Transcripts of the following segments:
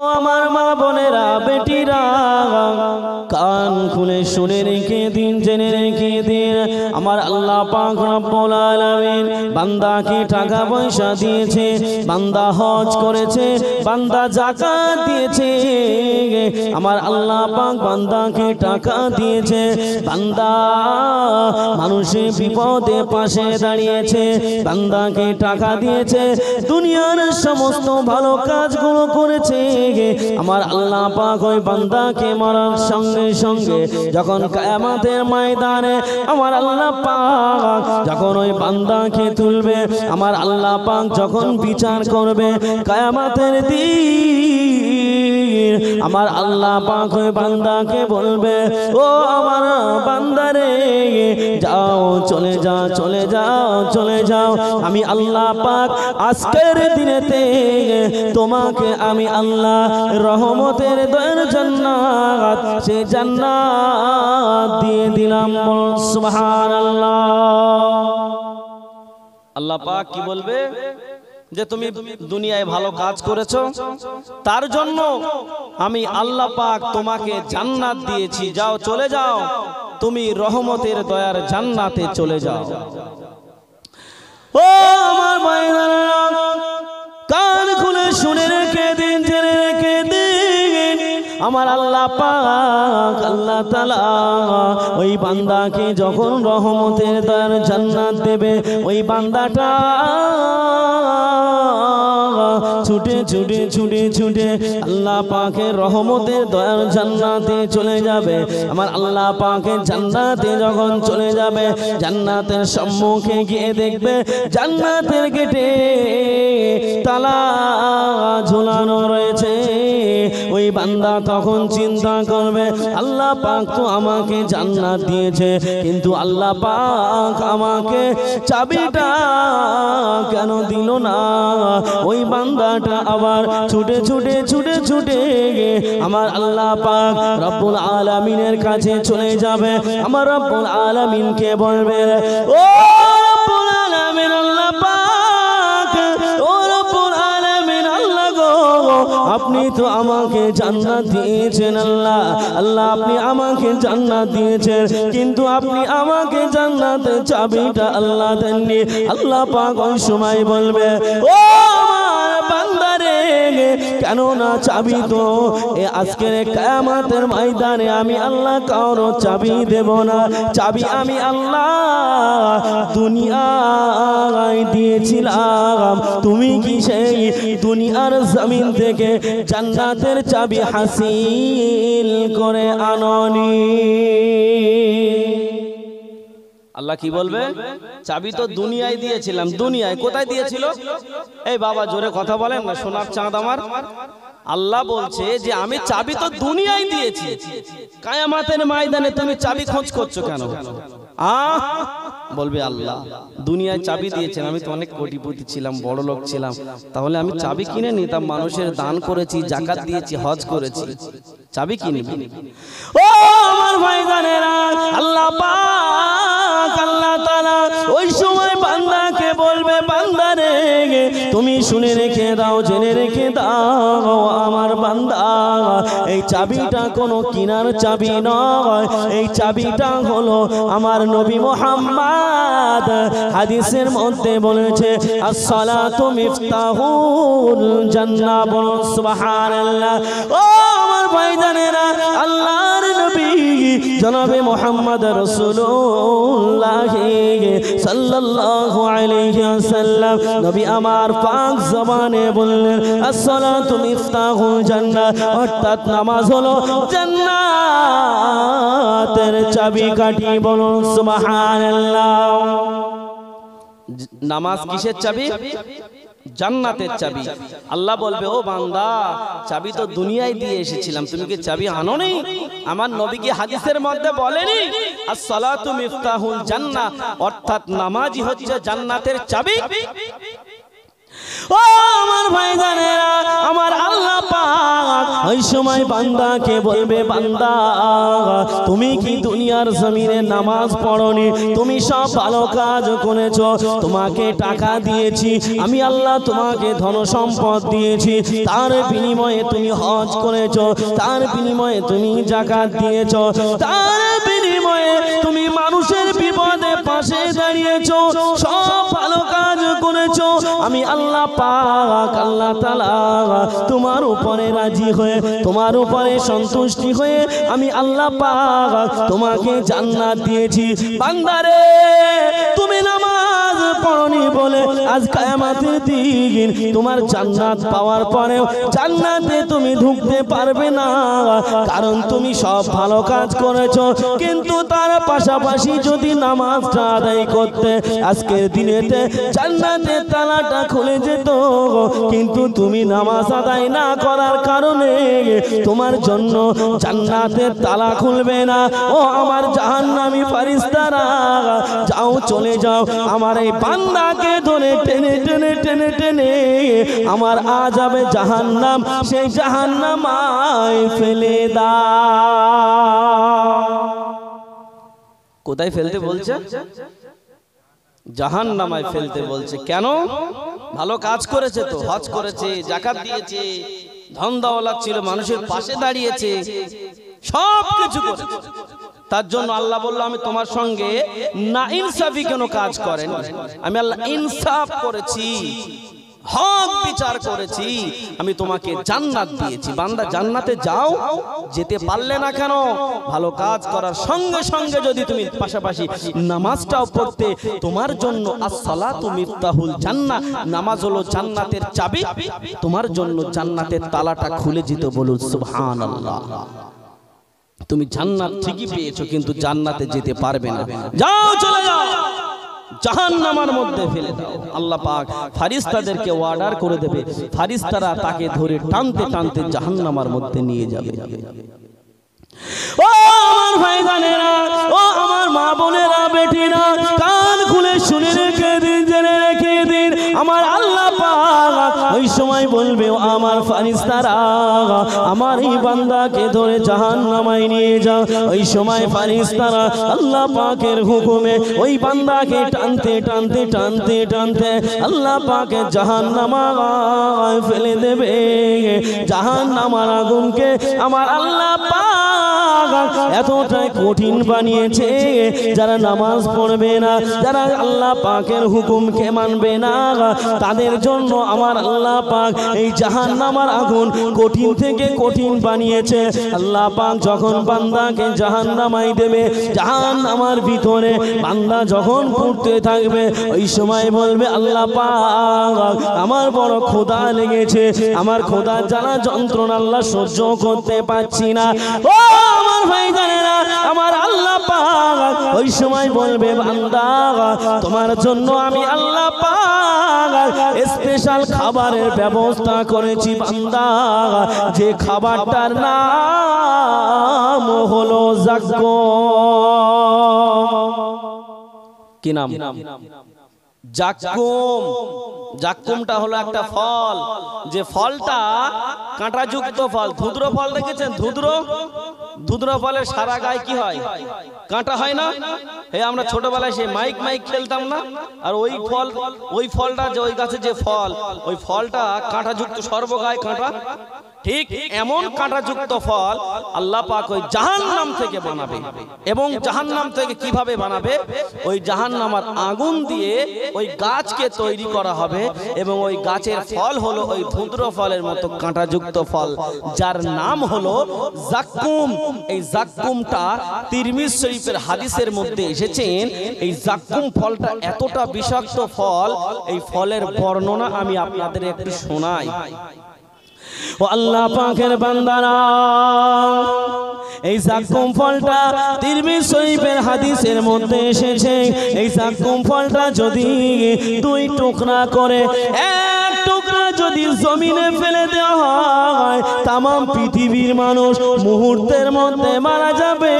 আমার মা বোনেরা বেটিরা কান খুলে শুনে রেখে দিন, জেনে রেখে দিন, আমার আল্লাহ পাক রব্বুল আলামিন বান্দাকে টাকা পয়সা দিয়েছে, বান্দা হজ করেছে, বান্দা যাকাত দিয়েছে, আমার আল্লাহ পাক বান্দাকে টাকা দিয়েছে, বান্দা মানুষের বিপদে পাশে দাঁড়িয়েছে, বান্দাকে টাকা দিয়েছে, দুনিয়ার সমস্ত ভালো কাজগুলো করেছে। আমার আল্লাহ পাক ওই বান্দাকে মরার সঙ্গে সঙ্গে যখন কিয়ামতের ময়দানে আমার আল্লাহ পাক যখন ওই বান্দাকে তুলবে, আমার আল্লাহ পাক যখন বিচার করবে কিয়ামতের দিন, আমার আল্লাহ পাক ওই বান্দাকে বলবে, ও আমার বান্দারে যাও, চলে যাও, চলে যাও, চলে যাও, আমি আল্লাহ পাক আজকের দিনেতে তোমাকে আমি আল্লাহ রহমতের দয়ার জান্নাত, সে জান্নাত দিয়ে দিলাম। সুবহানাল্লাহ। আল্লাহ পাক কি বলবে যে তুমি দুনিয়ায় ভালো কাজ করেছো, তার জন্য আমি আল্লাহ পাক তোমাকে জান্নাত দিয়েছি, যাও চলে যাও, তুমি রহমতের দয়ার জান্নাতে চলে যাও। ও আমার ভাইরা, কান খুলে শুনে রেখে দিন, জেনে রেখে দিন, আমার আল্লাহ পাক আল্লাহ তাআলা ওই বান্দাকে যখন রহমতের দয়ার জান্নাত দেবে, ওই বান্দাটা ছুটে ছুটে ছুটে ছুটে আল্লাহ পাকের রহমতের দয়ার জান্নাতে চলে যাবে। আমার আল্লাহ পাকের জান্নাতে যখন চলে যাবে, জান্নাতের সম্মুখে গিয়ে দেখবে জান্নাতের গেটে তালা ঝুলানো রয়েছে। ওই বান্দা তখন চিন্তা করবে, আল্লাহ পাক তো আমাকে জান্নাত দিয়েছে, কিন্তু আল্লাহ পাক আমাকে চাবিটা কেন দিল না? ওই বান্দাটা আবার ছুটে ছুটে ছুটে ছুটে আমার আল্লাহ পাক রব্বুল আলামিনের কাছে চলে যাবে। আমার রব্বুল আলামিনকে বলবে, ও রব্বুল আলামিন আল্লাহ পাক, ও রব্বুল আলামিন আল্লাহ গো, আপনি তো আমাকে জান্নাত দিয়েছেন, আল্লাহ আল্লাহ আপনি আমাকে জান্নাত দিয়েছেন, কিন্তু আপনি আমাকে জান্নাতের চাবিটা আল্লাহ দেননি। আল্লাহ পাক ওই সময় বলবে, ও আমার বান্দারে, কেন না চাবি তো আজকের কিয়ামতের ময়দানে আমি আল্লাহ কারো চাবি দেব না, চাবি আমি আল্লাহ দুনিয়ায় দিয়েছিলাম, তুমি কি সেই দুনিয়ার জমিন থেকে জান্নাতের চাবি হাসিল করে আননি? আল্লাহ কি বলবে, চাবি তো দুনিয়ায় দিয়েছিলাম। দুনিয়ায় কোথায় দিয়েছিল? এই বাবা জোরে কথা বলেন না, সোনার চাঁদ আমার। আল্লাহ বলছে যে আমি চাবি তো দুনিয়ায় দিয়েছি, কিয়ামতের ময়দানে তুমি চাবি খোঁজ করছো কেন? বলবে আল্লাহ দুনিয়ায় চাবি দিয়েছেন, আমি তো অনেক কোটিপতি ছিলাম, বড় লোক ছিলাম, তাহলে আমি চাবি কিনে নিতাম, মানুষের দান করেছি, যাকাত দিয়েছি, হজ করেছি, চাবি কিনে। ও আমার ভাইজানেরা, আল্লাহ পাক আল্লাহ তাআলা ওই সময় বান্দাকে বলবে, বান্দারে তুমি শুনে রেখে দাও, জেনে রেখে দাও, আমার বান্দা এই চাবিটা কোনো কিনার চাবি নয়, এই চাবিটা হলো আমার নবী মুহাম্মদ হাদিসের মধ্যে বলেছে, as-salatu মিফতাহুল জান্নাহ, বলুন সুবহানাল্লাহ। ও আমার ভাইজানেরা, আল্লাহর নবী জনাবে মুহাম্মদ রাসূলুল্লাহ সাল্লাল্লাহু আলাইহি ওয়াসাল্লাম নবী আমার পাক জবানে বললেন, as-salatu মিফতাহুল জান্নাহ, অর্থাৎ নামাজ হলো জান্নাতের চাবিকাঠি, বলুন সুবহানাল্লাহ। নামাজ কিসের চাবি? জান্নাতের চাবি। আল্লাহ বলবে, ও বান্দা চাবি তো দুনিয়ায় দিয়ে এসেছিলাম, তুমি কি চাবি আনোনি? আমার নবী কি হাদিসের মধ্যে বলেনি as-salatu মিফতাহুল জান্নাহ, অর্থাৎ নামাজই হচ্ছে জান্নাতের চাবি? ও আমার ভাইজানেরা, আমার আল্লাহ পাক ওই সময় বান্দাকে বলবে, বান্দা তুমি কি দুনিয়ার জমিনে নামাজ পড়নি? তুমি সব ভালো কাজ করেছো, তোমাকে টাকা দিয়েছি আমি আল্লাহ, তোমাকে ধন সম্পদ দিয়েছি, তার বিনিময়ে তুমি হজ করেছো, তার বিনিময়ে তুমি যাকাত দিয়েছো, তার বিনিময়ে তুমি মানুষের বিপদে পাশে দাঁড়িয়েছো, সব ভালো কাজ করেছো। আমি আল্লাহ পাক আল্লাহ তাআলা তোমার উপরে রাজি হয়ে, তোমার উপরে সন্তুষ্টি হয়ে আমি আল্লাহ পাক তোমাকে জান্নাত দিয়েছি। বান্দারে তুমি নামাজ পড়নি বলে আজ কিয়ামতের দিন তোমার জান্নাত পাওয়ার পরেও জান্নাতে তুমি ঢুকতে পারবে না, কারণ তুমি সব ভালো কাজ করেছো। কিন্তু তার পাশাপাশি যদি নামাজটা আদায় করতে আজকের দিনেতে জান্নাতের তালাটা খুলে যেত, কিন্তু তুমি নামাজ আদায় না করার কারণে তোমার জন্য জান্নাতের তালা খুলবে না। ও আমার জাহান্নামী ফেরেশতারা, যাও চলে যাও, আমার এই বান্দাকে ধরে টেনে টেনে টেনে টেনে আমার আযাবে জাহান্নাম, সেই জাহান্নামায় ফেলে দাও। কোথায় ফেলতে বলছে? জাহান্নামায় ফেলতে বলছে। কেন? ভালো কাজ করেছে তো, হজ করেছে, যাকাত দিয়েছে, ধন দৌলত ছিল, মানুষের পাশে দাঁড়িয়েছে, সব কিছু করেছে। তার জন্য আল্লাহ বলল, আমি তোমার সঙ্গে না ইনসাফি কোনো কাজ করেন, আমি আল্লাহ ইনসাফ করেছি, হক বিচার করেছি, আমি তোমাকে জান্নাত দিয়েছি। বান্দা জান্নাতে যাও, যেতে পারলে না কেন? ভালো কাজ করার সঙ্গে সঙ্গে যদি তুমি পাশাপাশি নামাজটাও পড়তে, তোমার জন্য as-সালাতু মিফতাহুল জান্নাহ, নামাজ হলো জান্নাতের চাবি, তোমার জন্য জান্নাতের তালাটা খুলে যেত। বলুন সুবহানাল্লাহ। তুমি জান্নাত ঠিকই পেয়েছো, কিন্তু জান্নাতে যেতে পারবে না। যাও, চলে যাও, জাহান্নামের মধ্যে ফেলে দাও। আল্লাহ পাক ফেরেশতাদেরকে অর্ডার করে দেবে, ফেরেশতারা তাকে ধরে টানতে টানতে জাহান্নামের মধ্যে নিয়ে যাবে। ও আমার ভাইজানেরা, ও আমার মা বোনেরা, বেটিরা, কান খুলে শুনে রেখে দিন, জেনে রেখে দিন, আমার আল্লাহ পাক ওই সময় বলবে, ও আমার ফেরেশতারা, আমার এই বান্দাকে ধরে জাহান্নামায় নিয়ে যাও। ওই সময় ফেরেশতারা আল্লাহ পাকের হুকুমে ওই বান্দাকে টানতে টানতে টানতে টানতে আল্লাহ পাকের জাহান্নামায় ফেলে দেবে। জাহান্নামের আগুনকে আমার আল্লাহ পাক এতটাই কঠিন বানিয়েছে, যারা নামাজ পড়বে না, যারা আল্লাহ পাকের হুকুমকে মানবে না, তাদের জন্য আমার আল্লাহ পাক এই জাহান্নামের আগুন কঠিন থেকে কঠিন বানিয়েছে। আল্লাহ পাক যখন বান্দাকে জাহান্নামায় দেবে, জাহান্নামের ভিতরে বান্দা যখন পড়তে থাকবে, ওই সময় বলবে, আল্লাহ পাক আমার বড় ক্ষুধা লেগেছে, আমার ক্ষুধার জ্বালা যন্ত্রণা আল্লাহ সহ্য করতে পারছি না। ও আমার ভাইজানেরা, আমার আল্লাহ পাক ওই সময় বলবে, বান্দা তোমার জন্য আমি আল্লাহ পাক স্পেশাল খাবারের ব্যবস্থা করেছি। বান্দা, যে খাবারটার নাম হলো যাক্কুম। কি নাম? যাক্কুম। যাক্কুমটা হলো একটা ফল, যে ফলটা কাঁটাযুক্ত ফল। ধুদ্র ফল দেখেছেন? ধুদ্র ফলের সারা গায়ে কি হয়? কাঁটা হয় না? এই আমরা ছোটবেলায় সেই মাইক খেলতাম না, আর ওই ফলটা যে ওই গাছে যে ফল, ওই ফলটা কাঁটাযুক্ত, সর্বগায়ে কাঁটা। ঠিক এমন কাঁটাযুক্ত ফল আল্লাহ পাক ওই জাহান্নাম থেকে বানাবে। এবং জাহান্নাম থেকে কিভাবে বানাবে? ওই জাহান্নামের আগুন দিয়ে ওই গাছকে তৈরি করা হবে, এবং ওই গাছের ফল হলো ওই ধুদ্র ফলের মতো কাঁটাযুক্ত ফল, যার নাম হলো যাক্কুম। এই যাক্কুমটা তিরমিজি শরীফের হাদিসের মধ্যে এসেছেন। এই যাক্কুম ফলটা এতটা বিষাক্ত ফল, এই ফলের বর্ণনা আমি আপনাদের একটু শোনাই। ও আল্লাহ পাকের বান্দারা, এই যাক্কুম ফলটা তিরমিজি শরীফের হাদিসের মধ্যে এসেছে। এই যাক্কুম ফলটা যদি দুই টুকরা করে, এক টুকরা যদি জমিনে ফেলে দেওয়া হয়, তামাম পৃথিবীর মানুষ মুহূর্তের মধ্যে মারা যাবে।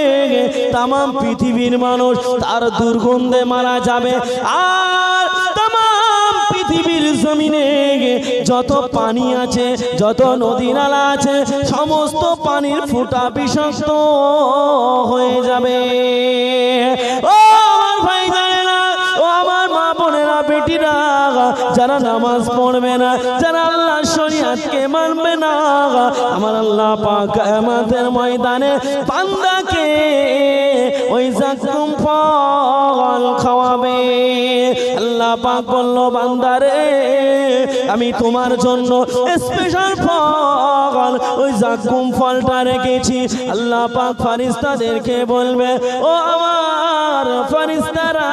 তামাম পৃথিবীর মানুষ তার দুর্গন্ধে মারা যাবে। আর তামাম পৃথিবীর জমিনে যত পানি আছে, যত নদী নালা আছে, সমস্ত পানির ফুটা বিষাক্ত হয়ে যাবে। ও আমার ভাই জানেনা, ও আমার মা বোনেরা, বেটিরা, যারা নামাজ পড়বে না, যারা আল্লাহর শরীয়তকে মানবে না, আমার আল্লাহ পাক কিয়ামতের ময়দানে বান্দাকে ওই যাকুম ফল খাওয়াবে। আল্লাহ পাক বলল, বান্দারে আমি তোমার জন্য স্পেশাল ফল ওই যাকুম ফলটা রেখেছি। আল্লাহ পাক ফেরেশতাদেরকে বলবে, ও আমার ফেরেশতারা,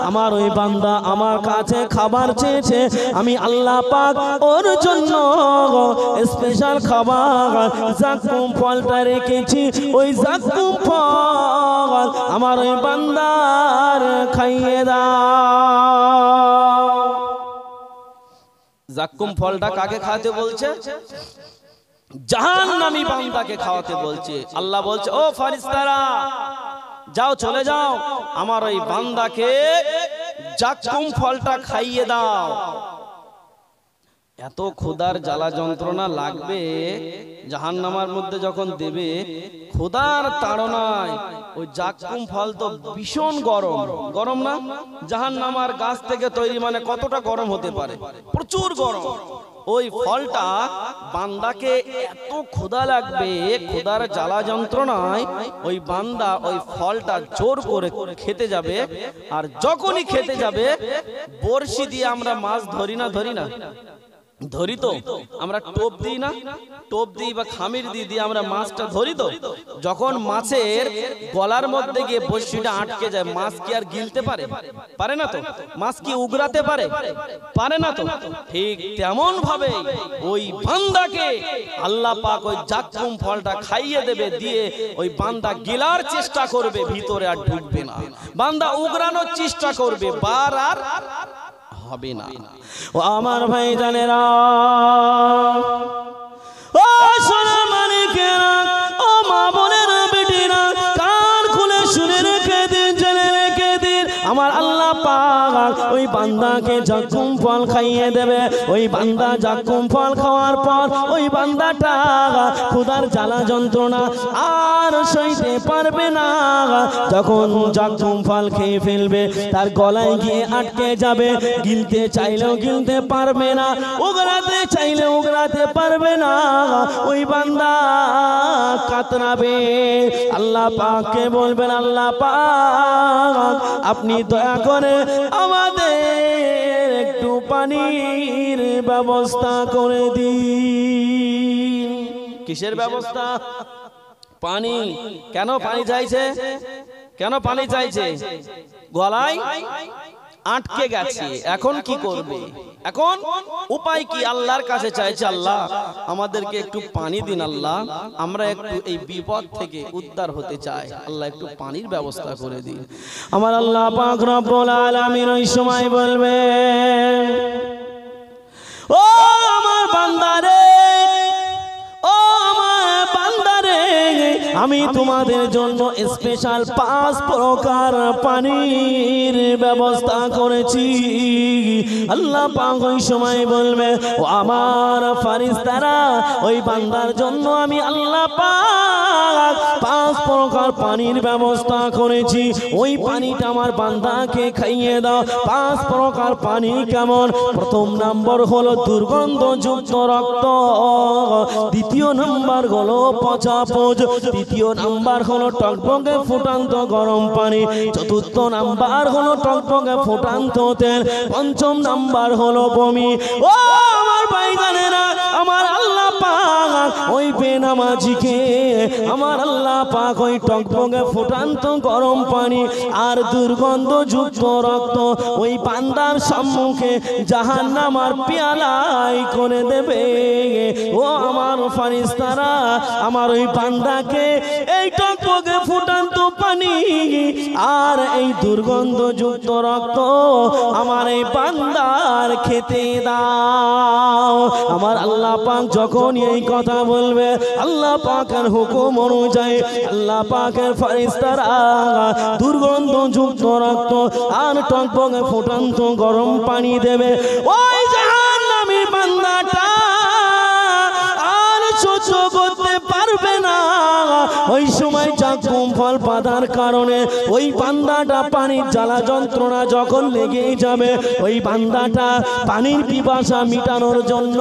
আমার ওই বান্দা আমার কাছে খাবার চেয়েছে, আমি আল্লাহ পাক ওর জন্য স্পেশাল খাবার যাকুম ফলটা রেখেছি। ওই যাকুম ফল আমার ওই বান্দার খাইয়ে দাও। যাকুম ফলটা কাকে খাওয়াতে বলছে? জাহান্নামী বান্দাকে খাওয়াতে বলছে। আল্লাহ বলছে, ও ফেরেশতারা, যাও, চলে যাও, আমার ওই বান্দাকে যাকুম ফলটা খাইয়ে দাও। এত ক্ষুধার জ্বালা যন্ত্রণা লাগবে জাহান্নামের মধ্যে যখন দেবে, ক্ষুধার তাড়নায় ওই যাকুম ফল তো ভীষণ গরম, গরম না? জাহান্নামের গাছ থেকে তৈরি, মানে কতটা গরম হতে পারে, প্রচুর গরম। ওই ফলটা বান্দাকে এত ক্ষুধা লাগবে, ক্ষুধার জ্বালা যন্ত্রণায় ওই বান্দা ওই ফলটা জোর করে খেতে যাবে। আর যখনই খেতে যাবে, বড়শি দিয়ে আমরা মাছ ধরি না, ধরি তো আমরা, টোপ দিই না, টোপ দিই বা খামির দিয়ে আমরা মাছটা ধরি তো। যখন মাছের গলার মধ্যে গিয়ে বড়শিটা আটকে যায়, মাছ কি আর গিলতে পারে? পারে না তো। মাছ কি উগরাতে পারে? পারে না তো। ঠিক তেমন ভাবে ওই বান্দাকে আল্লাহ পাক ওই যাকুম ফলটা খাইয়ে দেবে, দিয়ে ওই বান্দা গিলার চেষ্টা করবে, ভিতরে আর ঢুকবে না। বান্দা উগরানোর চেষ্টা করবে, বার আর হবে না। ও আমার ভাই জানেরা, ও সোনা মানিকেরা, ও মা বোনের বেটিরা, কান খুলে শুনে রেখে দিন, জেনে রেখে দিন, আমার আল্লাহ পাক ওই বান্দাকে যাকুম ফল খাইয়ে দেবে। ওই বান্দা যাকুম ফল খাওয়ার পর ওই বান্দাটা ক্ষুধার জ্বালা যন্ত্রণা আর সইতে পারবে না। যখন যাকুম ফল খেয়ে ফেলবে, তার গলায় গিয়ে আটকে যাবে, গিলতে চাইলেও গিলতে পারবে না, উগরাতে চাইলেও উগরাতে পারবে না। ওই বান্দা কাতরাবে। আল্লাহ পাককে বলবেন, আল্লাহ পাক আপনি দয়া করে আমাদের একটু পানির ব্যবস্থা করে দিন। কিসের ব্যবস্থা? পানি। কেন পানি চাইছে? কেন পানি চাইছে? গলায় আটকে গেছে, এখন কি করবে? এখন উপায় কি? আল্লাহর কাছে চাইছে, আল্লাহ আমাদেরকে একটু পানি দিন, আল্লাহ আমরা একটু এই বিপদ থেকে উদ্ধার হতে চাই, আল্লাহ একটু পানির ব্যবস্থা করে দিন। আমার আল্লাহ পাক রব্বুল আলামিন ওই সময় বলবে, ও আমার বান্দারে, ও আমার বান্দারে, আমি তোমাদের জন্য স্পেশাল 5 প্রকার পানির ব্যবস্থা করেছি। আল্লাহ পাক ওই সময় বলবে, ও আমার ফেরেশতারা, ওই বান্দার জন্য আমি আল্লাহ পাক 5 প্রকার পানির ব্যবস্থা করেছি। ওই পানিটা আমার বান্দাকে খাইয়ে দাও। 5 প্রকার পানি কেমন? প্রথম নাম্বার হলো দুর্গন্ধযুক্ত রক্ত, দ্বিতীয় নাম্বার হলো পচা পোজ, তৃতীয় নাম্বার হলো টকবকে ফুটান্ত গরম পানি, চতুর্থ নাম্বার হলো টকবকে ফুটান্ত তেল, পঞ্চম নাম্বার হলো বমি। ও আমার ভাই জানেরা, আমার আল্লাহ পাক ওই বেনামাজিকে আমার আল্লাহ পাক ওই টকবকে ফুটান্ত গরম পানি আর দুর্গন্ধযুক্ত রক্ত ওই বান্দার সম্মুখে জাহান্নামের পেয়ালাই করে দেবে। ও আমার ফেরেশতারা, আমার ওই বান্দাকে এই টকবকে ফুটান্ত পানি আর এই দুর্গন্ধযুক্ত রক্ত আমার এই বান্দার খেতে দাও। আমার আল্লাহ পাক যখন এই কথা বলবে, আল্লাহ পাকের হুকুম অনুযায়ী আল্লাহ পাকের ফেরেশতারা দুর্গন্ধযুক্ত রক্ত আর টকবকে ফুটান্ত গরম পানি দেবে। ওই ওই সময় জাকুম ফল পাতার কারণে ওই বান্দাটা পানির জ্বালা যন্ত্রণা যখন লেগে যাবে, ওই বান্দাটা পানির পিপাসা মিটানোর জন্য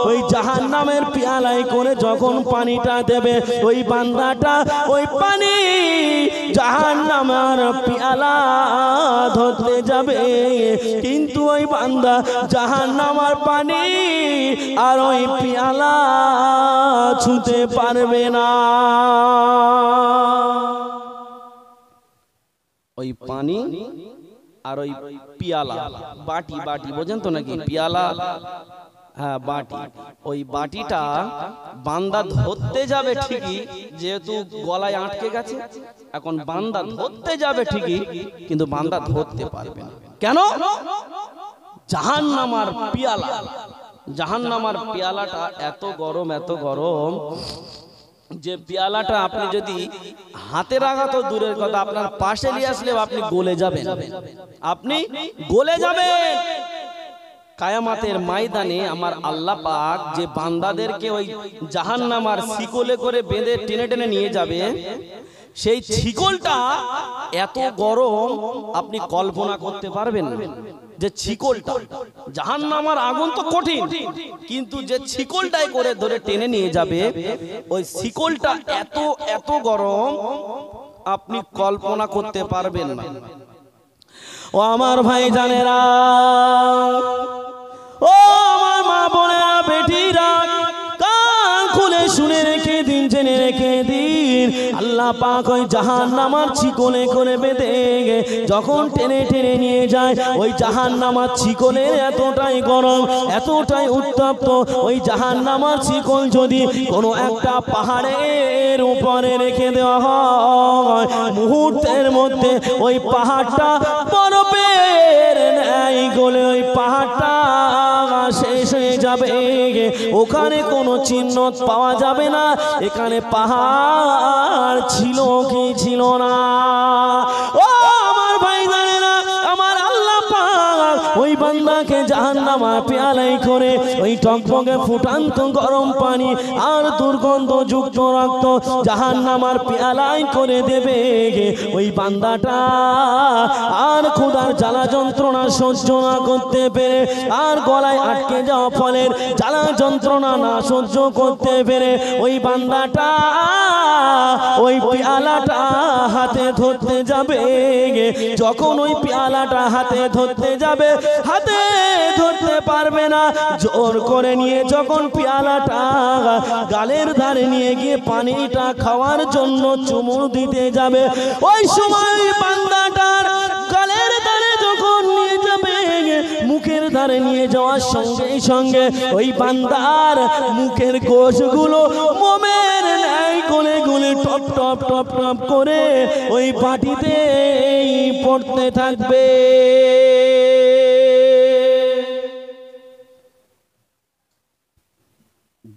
ওই জাহান্নামের পেয়ালায় করে যখন পানিটা দেবে, ওই বান্দাটা ওই পানি জাহান্নামের পেয়ালা ধরতে যাবে, কিন্তু ওই বান্দা জাহান্নামের পানি আর ওই পেয়ালা ছুঁতে পারবে না। ওই পানি আর ওই পিয়ালা, বাটি, বাটি বোঝেন তো নাকি? পিয়ালা, হ্যাঁ বাটি। ওই বাটিটা বান্দা ধরতে যাবে ঠিকই, যেহেতু গলায় আটকে গেছে, এখন বান্দা ধরতে যাবে ঠিকই, কিন্তু বান্দা ধরতে পারবে না। কেন? জাহান্নামের পিয়ালা, জাহান্নামের পিয়ালাটা এত গরম, এত গরম যে পিয়ালাটা আপনি যদি হাতে রাখা তো দূরের কথা, আপনার পাশে নিয়ে আসলে আপনি গলে যাবেন, আপনি গলে যাবেন। কায়ামাতের ময়দানে আমার আল্লাহ পাক যে বান্দাদেরকে ওই জাহান্নামের শিকলে করে বেঁধে টেনে টেনে নিয়ে যাবে, সেই শিকলটা এত গরম আপনি কল্পনা করতে পারবেন না। যে শিকলটা, জাহান্নামের আগুন তো কঠিন, কিন্তু যে শিকলটাই করে ধরে টেনে নিয়ে যাবে, ওই শিকলটা এত এত গরম আপনি কল্পনা করতে পারবেন না। ও আমার ভাই জানেরা, ও আমার মা বোনেরা, বেটিরা, কান খুলে শুনে রেখে দিন, জেনে রেখে দিন, আল্লাহ পাক ওই জাহান্নামের শিকলে করে বেঁধে যখন টেনে টেনে নিয়ে যায়, ওই জাহান্নামের শিকলে এতটাই গরম, এতটাই উত্তপ্ত, ওই জাহান্নামের শিকল যদি কোনো একটা পাহাড়ের উপরে রেখে দেওয়া হয়, মুহূর্তের মধ্যে ওই পাহাড়টা বরফের ন্যায় গলে ওই পাহাড়টা শেষ হয়ে যাবে, ওখানে কোনো চিহ্ন পাওয়া যাবে না এখানে পাহাড় ছিল কি ছিল না। ও আমার ভাই জানেরা, আমার আল্লাহ পাক ওই বান্দাকে জাহান্নামের পেয়ালাই করে ওই টকবকে ফুটান্ত গরম পানি আর দুর্গন্ধ যুক্ত রক্ত জাহান্নামের পেয়ালাই করে দেবে, ওই বান্দাটা আর ক্ষুধার জ্বালা যন্ত্রণা সহ্য না করতে পেরে, আর গলায় আটকে যাওয়া ফলের জ্বালা যন্ত্রণা না সহ্য করতে পেরে, ওই বান্দাটা ওই পেয়ালাটা হাতে ধরতে যাবে, যখন ওই পেয়ালাটা হাতে ধরতে যাবে, হাতে ধরতে পারবে না, জোর করে নিয়ে যখন পেয়ালাটা গালের ধারে নিয়ে গিয়ে পানিটা খাওয়ার জন্য চুমু দিতে যাবে, ওই সময় বান্দাটার গালের ধারে যখন নিয়ে যাবে, মুখের ধারে নিয়ে যাওয়ার সঙ্গে সঙ্গে ওই বান্দার মুখের কোষগুলো মোমের ন্যায় গলে গলে টপ টপ টপ টপ করে ওই বাটিতে পড়তে থাকবে।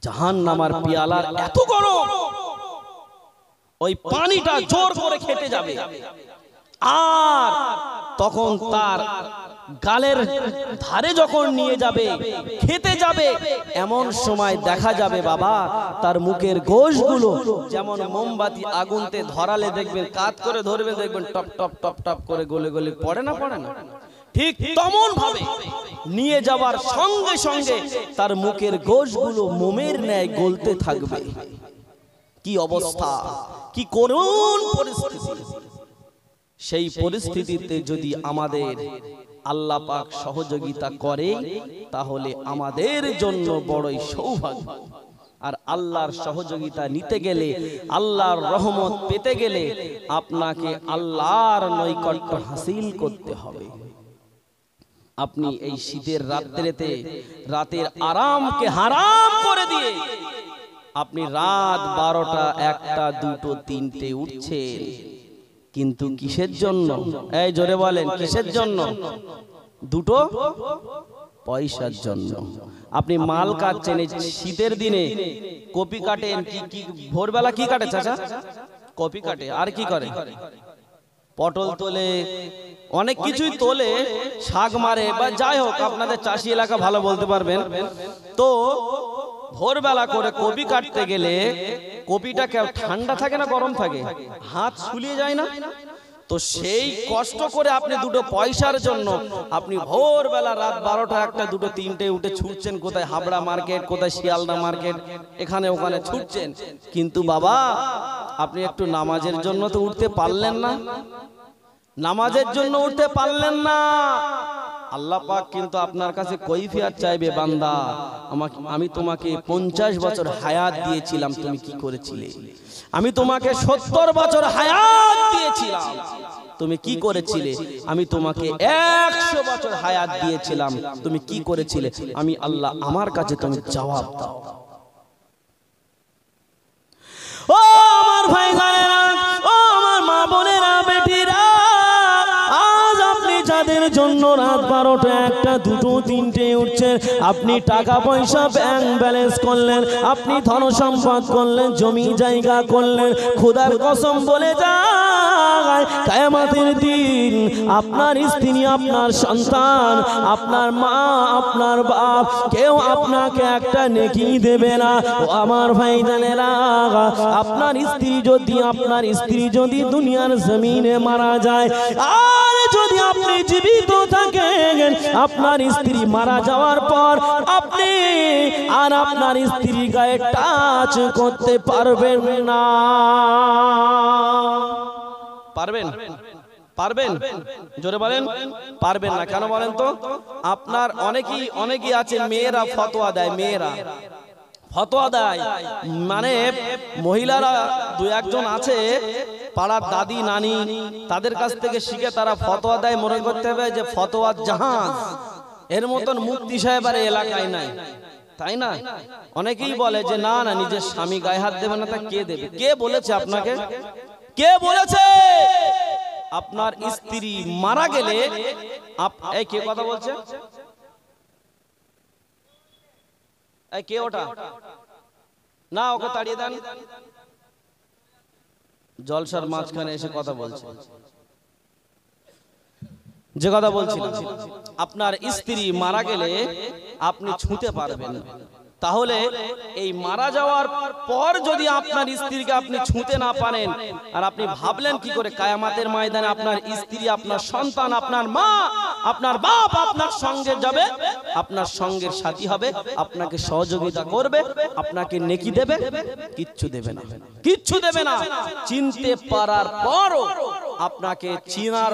জাহান্নামের পেয়ালার এত গরম, ওই পানিটা জোর করে খেতে যাবে, আর তখন তার গালের ধারে যখন নিয়ে যাবে, খেতে যাবে, এমন সময় দেখা যাবে বাবা তার মুখের গোশগুলো যেমন মোমবাতি আগুনতে ধরালে দেখবেন কাত করে ধরবেন, দেখবেন টপ টপ টপ টপ করে গলে গলে পড়ে না, পড়ে না, ঠিক তেমন ভাবে নিয়ে যাবার সঙ্গে সঙ্গে তার মুখের গোশগুলো মোমের ন্যায় গলতে থাকবে। কি অবস্থা, কি করুণ পরিস্থিতি! সেই পরিস্থিতিতে যদি আমাদের আল্লাহ পাক সহযোগিতা করে তাহলে আমাদের জন্য বড়ই সৌভাগ্য। আর আল্লাহর সহযোগিতা নিতে গেলে, আল্লাহর রহমত পেতে গেলে আপনাকে আল্লাহর নৈকট্য হাসিল করতে হবে। আপনি এই শীতের রাত্রিতে রাতের আরামকে হারাম করে দিয়ে আপনি রাত 12টা 1টা 2টো 3টে উঠছেন, কিন্তু কিসের জন্য? এই জোরে বলেন, কিসের জন্য? দুটো পয়সার জন্য। আপনি মাল কাটছেন, এই শীতের দিনে কপি কাটেন, কি ভোরবেলা কি কাটে চাচা? কপি কাটে, আর কি করে? পটল তোলে, অনেক কিছুই তোলে, শাক মারে, বা যাই হোক আপনাদের চাষি এলাকা ভালো বলতে পারবেন। তো ভোরবেলা করে কপি কাটতে গেলে কপিটা ঠান্ডা থাকে না গরম থাকে, হাত ছুলিয়ে যায় না? তো সেই কষ্ট করে আপনি দুটো পয়সার জন্য আপনি ভোরবেলা রাত 12টা 1টা 2টো 3টে উঠে ছুটছেন, কোথায় হাবড়া মার্কেট, কোথায় শিয়ালদা মার্কেট, এখানে ওখানে ছুটছেন। কিন্তু বাবা আপনি একটু নামাজের জন্য তো উঠতে পারলেন না, নামাজের জন্য উঠতে পারলেন না। আল্লাহ পাক কিন্তু আপনার কাছে কৈফিয়ত চাইবে, বান্দা আমি তোমাকে 50 বছর হায়াত দিয়েছিলাম, তুমি কি করেছিলে? আমি তোমাকে 70 বছর হায়াত দিয়েছিলাম, তুমি কি করেছিলে? আমি তোমাকে 100 বছর হায়াত দিয়েছিলাম, তুমি কি করেছিলে? আমি আল্লাহ, আমার কাছে তুমি জবাব দাও। ও আমার ভাই জানেরা, ও আমার মা বোনেরা, বেটিরা, আজ আপনি যাদের জন্য রাত 12টা 1টা 2টো 3টে উঠছেন, আপনি টাকা পয়সা ব্যাংক ব্যালেন্স করলেন, আপনি ধন সম্পদ করলেন, জমি জায়গা করলেন, খোদার কসম বলে যায় কিয়ামতের দিন আপনার স্ত্রী, আপনার সন্তান, আপনার মা, আপনার বাপ, কেউ আপনাকে একটা নেকি দেবে না। ও আমার ভাই জানেরা, আপনার স্ত্রী যদি দুনিয়ার জমিনে মারা যায়, আর যদি আপনি জীবিত থাকেন, আপনার স্ত্রী মারা যাওয়ার পর আপনি আর আপনার স্ত্রী গায়ে টাচ করতে পারবেন না। পারবেন? পারবেন? জোরে বলেন। পারবেন না কেন বলেন তো? আপনার অনেকেই আছে মেয়েরা ফতোয়া দেয়, মেয়েরা ফতোয়া দেয়, মানে মহিলারা 2-1জন আছে পাড়ার দাদি নানি, তাদের কাছ থেকে শিখে তারা ফতোয়া দেয়। মনে করতে হবে যে ফতোয়ার জাহাজ, এর মতন মুফতি সাহেব আর এলাকায় নাই, তাই না? অনেকেই বলে যে না না, নিজের স্বামী গায়ে হাত দেবে না, তা কে দেবে? কে বলেছে আপনাকে? কে বলেছে? আপনার স্ত্রী মারা গেলে এই কে কথা বলছে? এই কে ওটা? না, ওকে তাড়িয়ে দেন। জলসার মাঝখানে এসে কথা বলছে। যে কথা বলছিলাম, আপনার স্ত্রী মারা গেলে আপনি ছুঁতে পারবেন, তাহলে এই মারা যাওয়ার পর যদি আপনার স্ত্রীকে আপনি ছুঁতে না পারেন, আর আপনি ভাবলেন কি করে কিয়ামতের ময়দানে আপনার স্ত্রী, আপনার সন্তান, আপনার মা, আপনার বাপ আপনার সঙ্গে যাবে, আপনার সঙ্গের সাথী হবে, আপনাকে সহযোগিতা করবে, আপনাকে নেকি দেবে? কিচ্ছু দেবে না, কিচ্ছু দেবে না। চিনতে পারার পরও আপনাকে চিনার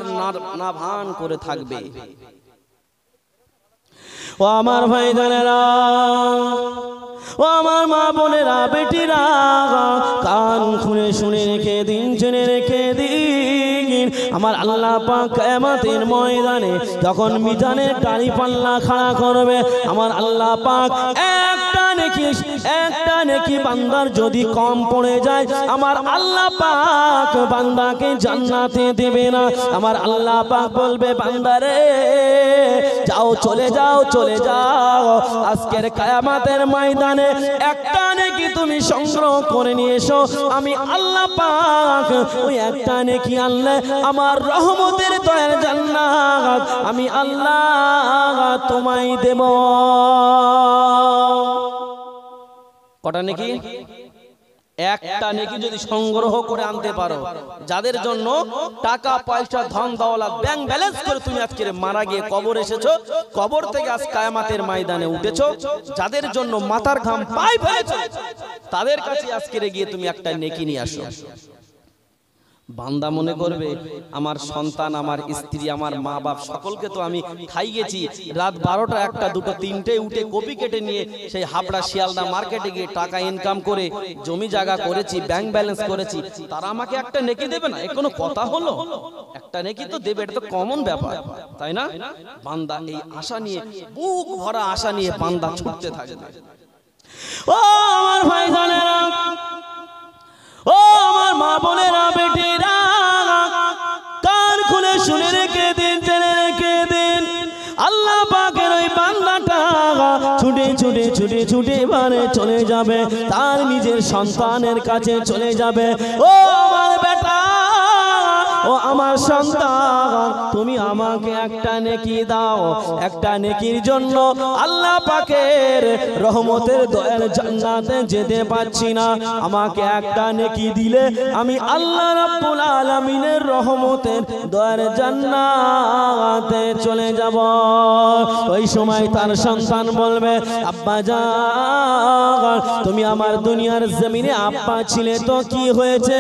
না ভান করে থাকবে। ও আমার ভাই জানেরা, ও আমার মা বোনেরা, বেটিরা, কান খুলে শুনে রেখে দিন, জেনে রেখে দিন, আমার আল্লাহ পাক কিয়ামতের ময়দানে যখন মিজানের দাড়ি পাল্লা খাড়া করবে, আমার আল্লাহ পাক একটা নেকি বান্দার যদি কম পড়ে যায়, আমার আল্লাহ পাক বান্দাকে জান্নাতে দেবে না। আমার আল্লাহ পাক বলবে, বান্দারে যাও, চলে যাও, চলে যাও, আজকের কিয়ামতের ময়দানে একটা নেকি তুমি সংগ্রহ করে নিয়ে এসো, আমি আল্লাহ পাক ওই একটা নেকি আনলে আমার রহমতের দয়ার জান্নাত আমি আল্লাহ তোমায় দেব। কটা নেকি? একটা নেকি যদি সংগ্রহ করে আনতে পারো, যাদের জন্য টাকা পয়সা ধন দৌলত ব্যাংক ব্যালেন্স করে তুমি আজকে মারা গিয়ে কবর এসেছো, কবর থেকে আজ কিয়ামতের ময়দানে উঠেছো, যাদের জন্য মাথার ঘাম পায়ে ফেলেছো, তাদের কাছে আজকে গিয়ে তুমি একটা নেকি নিয়ে আসো। বান্দা মনে করবে আমার সন্তান, আমার স্ত্রী, আমার মা বাপ সকলকে তো আমি খাইয়েছি, রাত 12টা 1টা 2টো 3টে উঠে কপি কেটে নিয়ে সেই হাবড়া শিয়ালদা মার্কেটে গিয়ে টাকা ইনকাম করে জমি জায়গা করেছি, ব্যাংক ব্যালেন্স করেছি, তারা আমাকে একটা নেকি দেবে না? এ কোনো কথা হলো? একটা নেকি তো দেবে, এটা তো কমন ব্যাপার, তাই না? বান্দা এই আশা নিয়ে, বুক ভরা আশা নিয়ে বান্দা ছুটতে থাকবে। ও আমার ভাই জানেরা, ও আমার মা বোনেরা, বেটিরা, কান খুলে শুনে রেখে দিন, জেনে রেখে দিন, আল্লাহ পাকের ওই বান্দাটা ছুটে ছুটে ছুটে ছুটে বারে চলে যাবে, তার নিজের সন্তানের কাছে চলে যাবে। ও আমার বেটা, ও আমার সন্তান তুমি আমাকে একটা নেকি দাও, একটা নেকির জন্য আল্লাহ পাকের রহমতের দয়ার জান্নাতে যেতে পাচ্ছি না, আমাকে একটা নেকি দিলে আমি আল্লাহ রাব্বুল আলামিনের রহমতের দয়ার জান্নাতে চলে যাব। ওই সময় তার সন্তান বলবে আব্বা জান তুমি আমার দুনিয়ার জমিনে আব্বা ছিলে তো কি হয়েছে,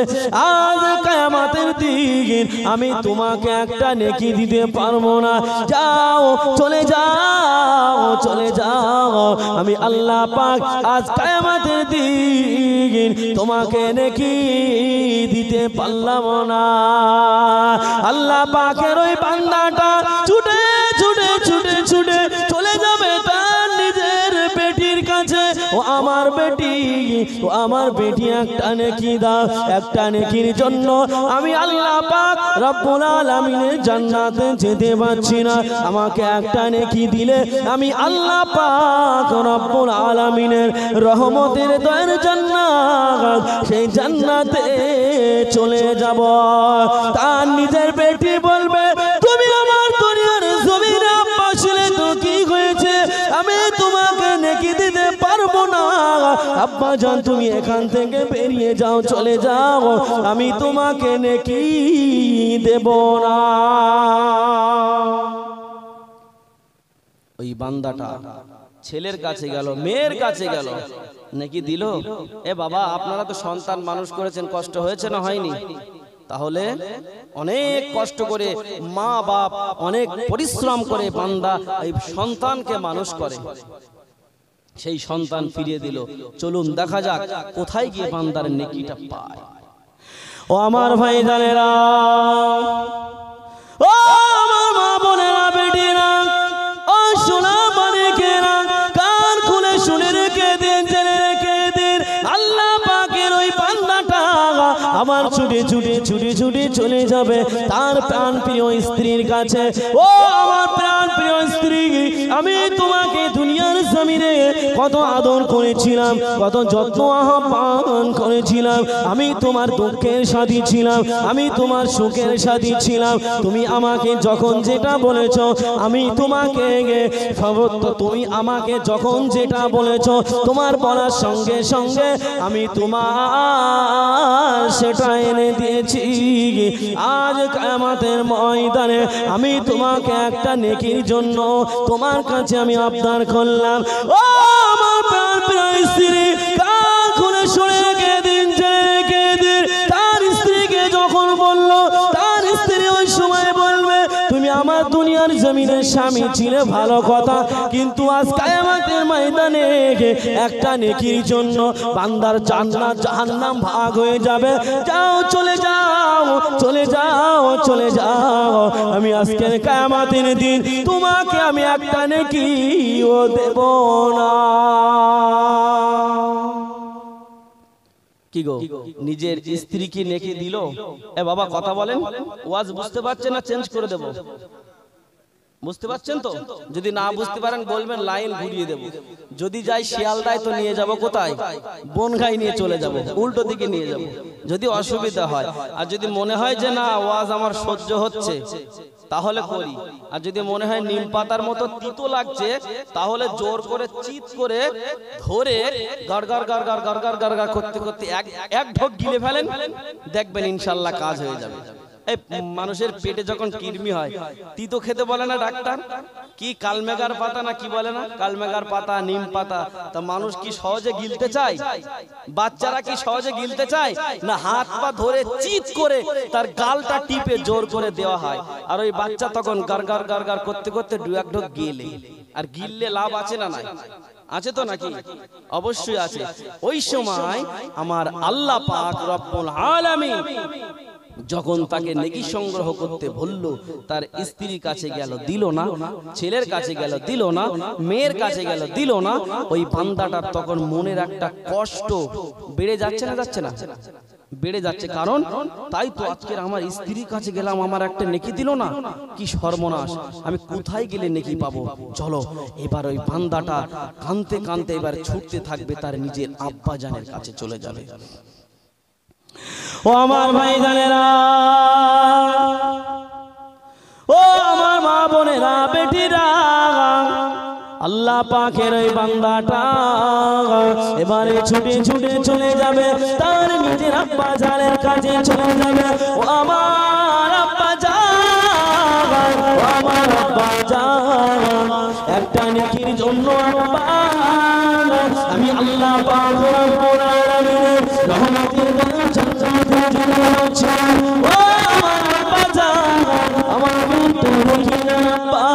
আজ কিয়ামতের দিন আমি তোমাকে একটা নেকি দিতে পারবো না, যাও চলে যাও চলে যাও, আমি আল্লাহ পাক আজ কিয়ামতের দিন তোমাকে নেকি দিতে পারলাম না। আল্লাহ পাকের ওই বান্দাটা ছুটে ছুটে ছুটে ছুটে চলে যাবে তার নিজের বেটির কাছে, ও আমার বেটি ও আমার বেটি একটা নেকি দাও, একটা নেকির জন্য আমি আল্লাহ পাক রব্বুল আলামিনের জান্নাতে যেতে পারছি না, আমাকে একটা নেকি দিলে আমি আল্লাহ পাক রব্বুল আলামিনের রহমতের দয়ার জান্নাত সেই জান্নাতে চলে যাব। তার নিজের বেটি বলবে তুমি আমার দুনিয়ার জমিনে আব্বা ছিলে তো কি হয়েছে, আমি তোমাকে নেকি দিতে পারবো না, আব্বা জান তুমি এখান থেকে বেরিয়ে যাও চলে যাও, আমি তোমাকে নেকি দেব না। ওই বান্দাটা ছেলের কাছে গেল, মেয়ের কাছে গেল, নেকি দিল। এ বাবা আপনারা তো সন্তান মানুষ করেছেন, কষ্ট হয়েছে না হয়নি? তাহলে অনেক কষ্ট করে মা বাপ অনেক পরিশ্রম করে বান্দা এই সন্তানকে মানুষ করে, সেই সন্তান ফিরিয়ে দিল। চলুন দেখা যাক কোথায় গিয়ে বান্দার নেকিটা পায়। ও আমার ভাই জানেরা, ও আমার মা বোনেরা, বেটিরা, ও সোনা বাড়িকেরা, কান খুলে শুনে রেখে দিন, জেনে রেখে দিন, আল্লাহ পাকের ওই বান্দাটা আমার ছুটে ছুটে ছুটে ছুটে চলে যাবে তার প্রাণ প্রিয় স্ত্রীর কাছে। ও আমার প্রাণ প্রিয় স্ত্রী, আমি তোমাকে দুনিয়ার জমিনে কত আদর করেছিলাম, কত যত্ন আহ্বান করেছিলাম, আমি তোমার দুঃখের সাথী ছিলাম, আমি তোমার সুখের সাথী ছিলাম, তুমি আমাকে যখন যেটা বলেছো আমি তোমাকে তুমি আমাকে যখন যেটা বলেছো তোমার বলার সঙ্গে সঙ্গে আমি তোমার সেটা এনে দিয়েছি। আজ কিয়ামতের ময়দানে আমি তোমাকে একটা নেকির জন্য তোমার কাছে আমি আবদার করলাম। ও আমার প্রাণ প্রিয় স্ত্রী, কান খুলে শুনে রেখে দিন, জেনে রেখে দিন, তার স্ত্রীকে যখন বলল, তার স্ত্রী ওই সময় বলবে তুমি আমার দুনিয়ার জমিনের স্বামী ছিলে ভালো কথা, কিন্তু আজ কিয়ামতের ময়দানে একটা নেকির জন্য বান্দার জান্নাত জাহান্নাম ভাগ হয়ে যাবে, যাও চলে যাও চলে যাও চলে যাও, আমি আজকের কিয়ামতের দিন তোমাকে আমি একটা নেকিও দেব না। কি গো নিজের স্ত্রী কি নেকি দিল? এ বাবা কথা বলেন, ওয়াজ বুঝতে পারছেন না চেঞ্জ করে দেব? বুঝতে পারছেন তো? যদি না বুঝতে পারেন বলবেন, লাইন ঘুরিয়ে দেব। যদি যাই শিয়ালদায় তো নিয়ে যাব কোথায়? বনগাই নিয়ে চলে যাব, উল্টো দিকে নিয়ে যাব যদি অসুবিধা হয়। আর যদি মনে হয় যে না ওয়াজ আমার সহ্য হচ্ছে তাহলে করি, আর যদি মনে হয় নিম পাতার মতো তিতো লাগছে তাহলে জোর করে চিৎ করে ধরে গড়গড় গড়গড় গড়গড় গড়গড় করতে করতে এক ঢোক গিলে ফেলেন, দেখবেন ইনশাআল্লাহ কাজ হয়ে যাবে। এই মানুষের পেটে যখন কৃমি হয় তিতো খেতে বলে না ডাক্তার, কি কালমেঘার পাতা না কি বলে না, কালমেঘার পাতা, নিম পাতা, তা মানুষ কি সহজে গিলতে চায়? বাচ্চারা কি সহজে গিলতে চায় না? হাত পা ধরে চিৎ করে তার গালটা টিপে জোর করে দেওয়া হয়, আর ওই বাচ্চা তখন গারগার গারগার করতে করতে দু এক ঢোক গিলে। আর গিললে লাভ আছে না নাই? আছে তো নাকি? অবশ্যই আছে। ওই সময় আমার আল্লাহ পাক রব্বুল আলামিন যখন তাকে নেকি সংগ্রহ করতে বলল, তার স্ত্রীর কাছে গেল দিল না, ছেলের কাছে গেল দিল না, মেয়ের কাছে গেল দিল না, ওই বান্দাটার তখন মনের একটা কষ্ট বেড়ে যাচ্ছে না যাচ্ছে না? বেড়ে যাচ্ছে। কারণ তাই তো আজকের আমার স্ত্রীর কাছে গেলাম, আমার একটা নেকি দিল না, কি সর্বনাশ, আমি কোথায় গেলে নেকি পাবো? চলো এবার ওই বান্দাটা কাঁদতে কাঁদতে এবার ছুটতে থাকবে, তার নিজের আব্বা জানের কাছে চলে যাবে। ও আমার ভাই জানেরা, বেটিরা, আল্লাহ পাকের ওই বান্দাটা এবারে ছুটে ছুটে চলে যাবে তার নিজের আব্বা জানের কাছে চলে যাবে। ও আমার আব্বা জান, ও আমার আব্বা জান, একটা নেকির জন্য আব্বা আমি আল্লাহ পাক রব্বুল আলামিনের রহমতের জান্নাতে চলে যাচ্ছি। ও আমার আব্বা জান, আমাকে একটা নেকি দেন আব্বা,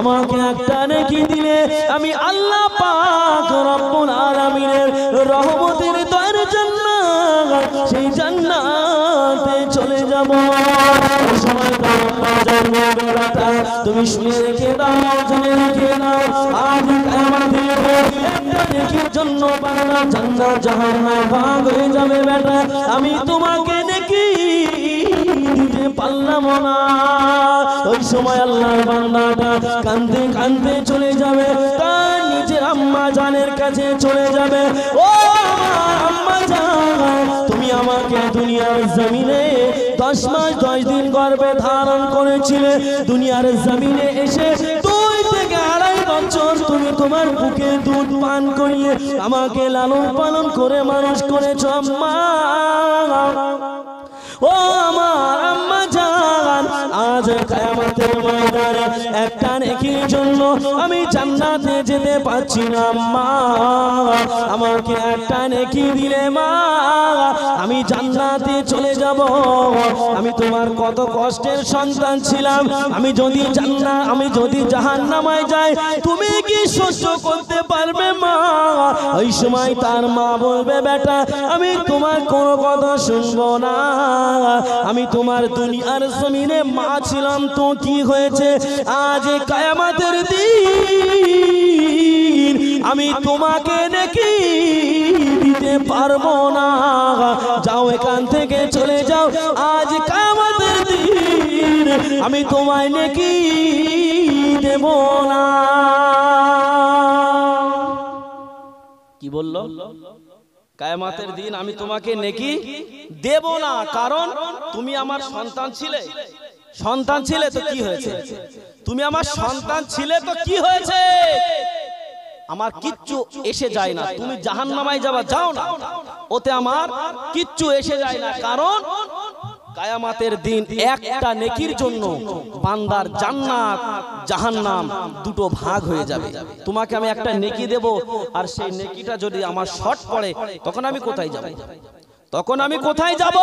আমাকে একটা নেকি দিলে আমি আল্লাহ পাক রব্বুল আলামিনের রহমতের দয়ার জান্নাত, সেই জান্নাতে চলে যাব। তুমি শুনে রেখে দাও, জেনে রেখে দাও, আজ কিয়ামতের একটা নেকির জন্য বান্দা জান্নাত জাহান্নাম ভাগ হয়ে যাবে বেটা। আমি তোমাকে নেকি দিতে পারলাম না। ওই সময় আল্লাহর বান্দাটা কাঁদতে কাঁদতে চলে যাবে তার নিজের আম্মা জানের কাছে চলে যাবে। ও আমার আম্মা জান, তুমি আমাকে দুনিয়ার জমিনে 10 মাস 10 দিন গর্ভে ধারণ করেছিলে, দুনিয়ার জমিনে এসে 2 থেকে 2.5 বছর তুমি তোমার বুকে দুধ পান করিয়ে আমাকে লালন পালন করে মানুষ করেছো আম্মা। ও আমার আম্মা জান, আজ কিয়ামতের ময়দানে একটা নেকির জন্য আমি জান্নাতে যেতে পারছি না আম্মা, আমাকে একটা নেকি দিলে মা আমি জান্নাতে চলে যাব। আমি তোমার কত কষ্টের সন্তান ছিলাম, আমি যদি জাহান্নামায় যাই তুমি কি সহ্য করতে পারবে মা? ওই সময় তার মা বলবে বেটা আমি তোমার কোনো কথা শুনবো না, আমি তোমার দুনিয়ার জমিনে মা ছিলাম তো কি হয়েছে, আজ কিয়ামতের দিন আমি তোমাকে নেকি দিতে পারবো না, যাও এখান থেকে চলে যাও, আজ কিয়ামতের দিন আমি তোমায় নেকি দেব না। কি বললো? কিয়ামতের দিন আমি তোমাকে নেকি দেব না, কারণ তুমি আমার সন্তান ছিলে। সন্তান ছিলে তো কি হয়েছে? তুমি আমার সন্তান ছিলে তো কি হয়েছে? আমার কিচ্ছু এসে যায় না, তুমি জাহান্নামায় যাবা যাও না, ওতে আমার কিচ্ছু এসে যায় না, কারণ কিয়ামতের দিন একটা নেকির জন্য বান্দার জান্নাত জাহান্নাম দুটো ভাগ হয়ে যাবে। তোমাকে আমি একটা নেকি দেব, আর সেই নেকিটা যদি আমার শর্ট পড়ে তখন আমি কোথায় যাব? তখন আমি কোথায় যাব?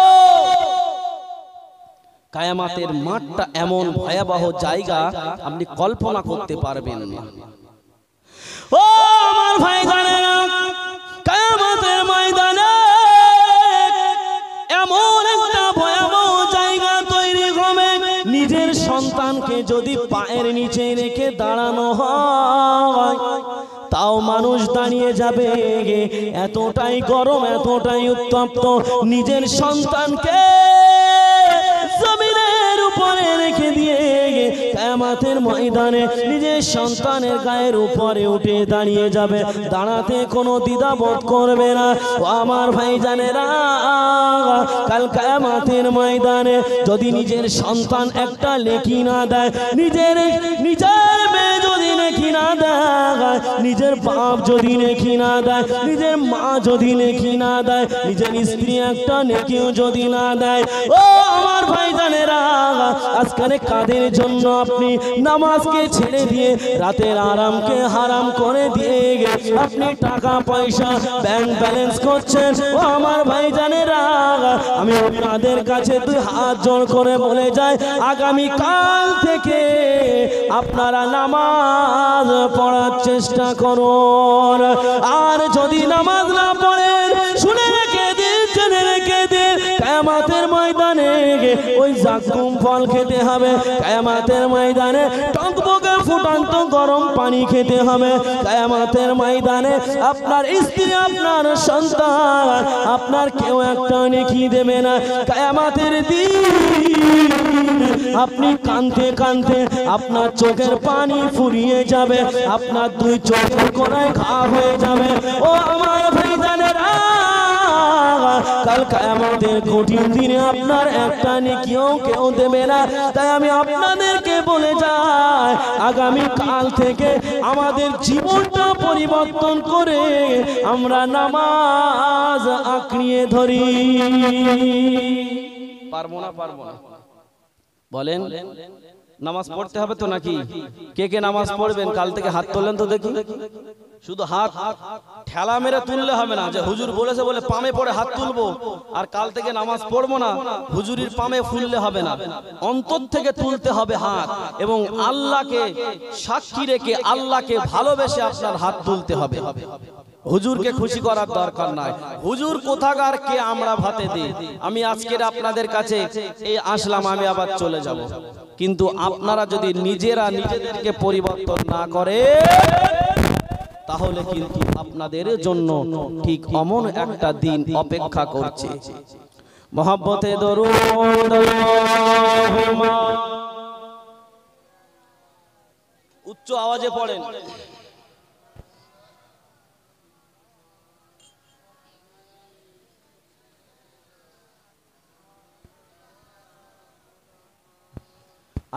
কিয়ামতের মাঠটা এমন ভয়াবহ জায়গা আপনি কল্পনা করতে পারবেন না। ও আমার ভাই জানেনা, কিয়ামতের ময়দানে এমন একটা ভয়াবহ জায়গা তৈরি হবে, নিজের সন্তানকে যদি পায়ের নিচে রেখে দাঁড়ানো হয় তাও মানুষ দাঁড়িয়ে যাবে, এতটাই গরম এতটাই উত্তপ্ত। নিজের সন্তানকে জমিনের উপরে রেখে দিয়ে কিয়ামতের ময়দানে নিজের সন্তানের গায়ের উপরে উঠে দাঁড়িয়ে যাবে, দাঁড়াতে কোনো দ্বিধাবোধ করবে না। ও আমার ভাইজানেরা, কাল কিয়ামতের ময়দানে যদি নিজের সন্তান একটা নেকি না দেয়, নিজের মেয়ে যদি নেকি না দেয়, নিজের বাপ যদি নেকি না দেয়, নিজের মা যদি নেকি না দেয়, নিজের স্ত্রী একটা নেকিও যদি না দেয়, ও আমার ভাইজানেরা, আজকাল কাদের জন্য আপনি নামাজকে ছেড়ে দিয়ে রাতের আরামকে হারাম করে দিয়ে আপনি টাকা পয়সা ব্যাংক ব্যালেন্স করছেন? ও আমার ভাইজানেরা, আমি আপনাদের কাছে 2 হাত জোড় করে বলে যাই, আগামী কাল থেকে আপনারা নামাজ পড়ার চেষ্টা করুন। আর যদি নামাজ না পড়েন, শুনে রেখে দিন, জেনে রেখে দিন, কিয়ামতের ময়দানে ওই জাকুম ফল খেতে হবে, কিয়ামতের ময়দানে টকবকে ফুটান্ত গরম পানি খেতে হবে, কিয়ামতের ময়দানে আপনার স্ত্রী আপনার সন্তান আপনার কেউ একটা নেকি দেবে না। কিয়ামতের দিন আপনি কাঁদতে কাঁদতে আপনার চোখের পানি ফুরিয়ে যাবে, আপনার 2 চোখের কোণায় ঘা হয়ে যাবে। ও আমার ভাইজানেরা, কাল কিয়ামতের কঠিন দিনে আপনার একটা নেকিও কেউ দেবে না। তাই আমি আপনাদেরকে বলে যাই, আগামী কাল থেকে আমাদের জীবনটা পরিবর্তন করে আমরা নামাজ আঁকড়িয়ে ধরি। পারবো না বলেন? নামাজ পড়তে হবে তো নাকি? কে কে নামাজ পড়বেন কাল থেকে হাত তোলেন তো দেখি। শুধু হাত ঠেলা মেরে তুললে হবে না যে হুজুর বলেছে বলে পামে পড়ে হাত তুলবো আর কাল থেকে নামাজ পড়বো না, হুজুরির পামে ফুললে হবে না। অন্তর থেকে তুলতে হবে হাত, এবং আল্লাহকে সাক্ষী রেখে আল্লাহকে ভালোবেসে আপনার হাত তুলতে হবে। হুজুরকে খুশি করার দরকার নাই। হুজুর কোথাকার কে আমরা ভাতে দিই। আমি আজকের আপনাদের কাছে এই আসলাম, আমি আবার চলে যাব। কিন্তু আপনারা যদি নিজেরা নিজেদেরকে পরিবর্তন না করে তাহলে কিন্তু আপনাদের জন্য ঠিক অমন একটা দিন অপেক্ষা করছে। মহব্বতে দরুদ আল্লাহুম্মা, উচ্চ আওয়াজে পড়েন।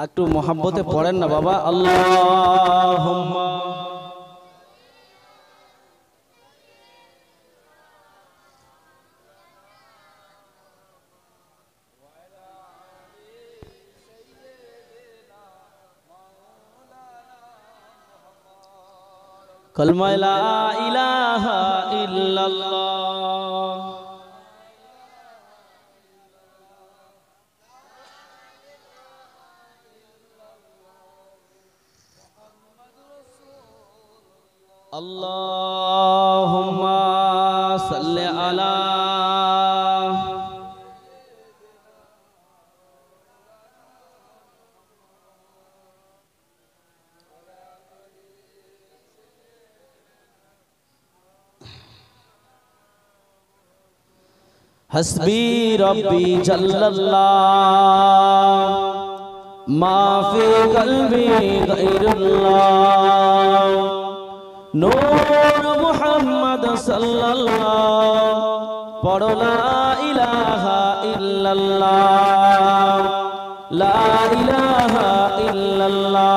একটু মহব্বতে পড়েন না বাবা। আল্লাহুম্মা কলমা লা ইলাহা ইল্লাল্লাহ। আল্লাহুম্মা সাল্লি আলা হাসবি রব্বি জাল্লাল্লাহ মা ফি কলবি গায়রুল্লাহ নূর মুহাম্মদ সাল্লাল্লাহ পড়ো লা ইলাহা ইল্লাল্লাহ লা ইলাহা ইল্লাল্লাহ।